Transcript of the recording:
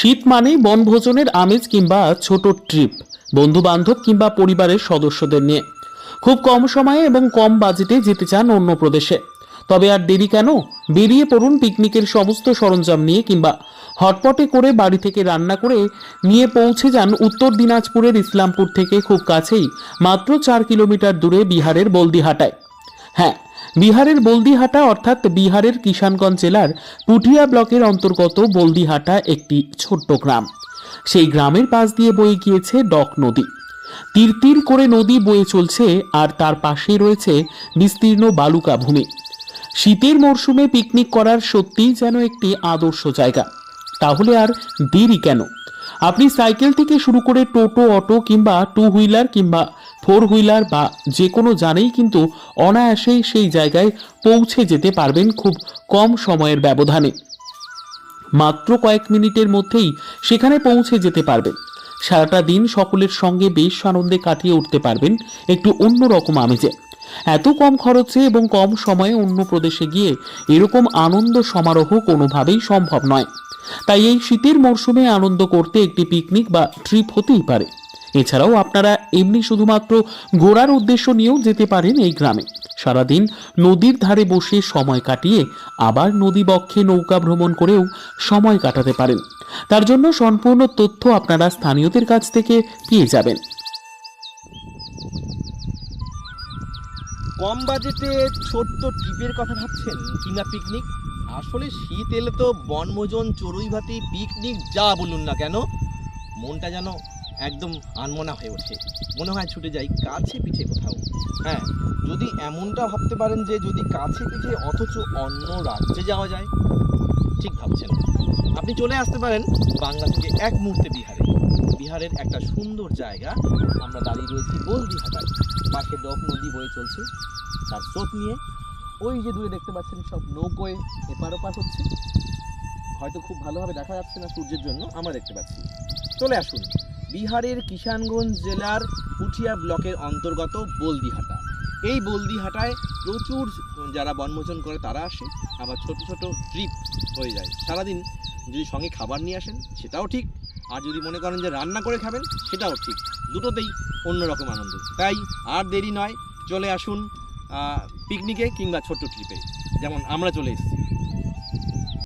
শীত মানেই বনভোজনের আমেজ কিংবা ছোট ট্রিপ, বন্ধু বান্ধব কিংবা পরিবারের সদস্যদের নিয়ে খুব কম সময়ে এবং কম বাজেটে যেতে চান অন্য প্রদেশে। তবে আর দেরি কেন, বেরিয়ে পড়ুন পিকনিকের সমস্ত সরঞ্জাম নিয়ে, কিংবা হটপটে করে বাড়ি থেকে রান্না করে নিয়ে পৌঁছে যান উত্তর দিনাজপুরের ইসলামপুর থেকে খুব কাছেই মাত্র 4 কিলোমিটার দূরে বিহারের বলদিহাটায়। হ্যাঁ, বিহারের বলদিহাটা অর্থাৎ বিহারের কিষানগঞ্জ জেলার পুঠিয়া ব্লকের অন্তর্গত বলদিহাটা একটি ছোট্ট গ্রাম। সেই গ্রামের পাশ দিয়ে বয়ে গিয়েছে ডক নদী। তীর তীর করে নদী বয়ে চলছে, আর তার পাশেই রয়েছে বিস্তীর্ণ বালুকা ভূমি। শীতের মরশুমে পিকনিক করার সত্যিই যেন একটি আদর্শ জায়গা। তাহলে আর দেরি কেন? আপনি সাইকেল থেকে শুরু করে টোটো, অটো কিংবা 2 হুইলার কিংবা 4 হুইলার বা যে কোনো যানেই কিন্তু অনায়াসেই সেই জায়গায় পৌঁছে যেতে পারবেন খুব কম সময়ের ব্যবধানে। মাত্র কয়েক মিনিটের মধ্যেই সেখানে পৌঁছে যেতে পারবেন। সারাটা দিন সকলের সঙ্গে বেশ আনন্দে কাটিয়ে উঠতে পারবেন একটু অন্যরকম আমেজে। এত কম খরচে এবং কম সময়ে অন্য প্রদেশে গিয়ে এরকম আনন্দ সমারোহ কোনোভাবেই সম্ভব নয়। তাই এই শীতের মরশুমে আনন্দ করতে একটি পিকনিক বা ট্রিপ হতেই পারে। এছাড়াও আপনারা এমনি শুধুমাত্র ঘোরার উদ্দেশ্য নিয়েও যেতে পারেন এই গ্রামে। সারাদিন নদীর ধারে বসে সময় কাটিয়ে আবার নদী বক্ষে নৌকা ভ্রমণ করেও সময় কাটাতে পারেন। তার জন্য সম্পূর্ণ তথ্য আপনারা স্থানীয়দের কাছ থেকে পেয়ে যাবেন। কম বাজেটে ছোট্ট ট্রিপের কথা ভাবছেন কিংবা পিকনিক? আসলে শীত এলে তো বনভোজন, চড়ুই ভাতি, পিকনিক যা বলুন না কেন, মনটা যেন একদম আনমনা হয়ে ওঠে। মনে হয় ছুটে যাই কাছে পিঠে কোথাও। হ্যাঁ, যদি এমনটা ভাবতে পারেন যে যদি কাছে পিঠে অথচ অন্য রাজ্যে যাওয়া যায়, ঠিক ভাবছেন। আপনি চলে আসতে পারেন বাংলা থেকে এক মুহূর্তে বিহারে। বিহারের একটা সুন্দর জায়গা, আমরা দাঁড়িয়ে রয়েছি বলদিহাটায়। পাশে ডক নদী বয়ে চলছে তার স্রোত নিয়ে। ওই যে দূরে দেখতে পাচ্ছেন সব নৌকোয় এপার ওপার হচ্ছে। হয়তো খুব ভালোভাবে দেখা যাচ্ছে না সূর্যের জন্য, আমরা দেখতে পাচ্ছি। চলে আসুন বিহারের কিষানগঞ্জ জেলার পুঠিয়া ব্লকের অন্তর্গত বলদিহাটা। এই বলদিহাটায় প্রচুর যারা বনভোজন করে তারা আসে, আবার ছোট ছোট ট্রিপ হয়ে যায়। সারাদিন যদি সঙ্গে খাবার নিয়ে আসেন সেটাও ঠিক, আর যদি মনে করেন যে রান্না করে খাবেন সেটাও ঠিক। দুটোতেই অন্যরকম আনন্দ। তাই আর দেরি নয়, চলে আসুন পিকনিকে কিংবা ছোট্ট ট্রিপে, যেমন আমরা চলে এসেছি।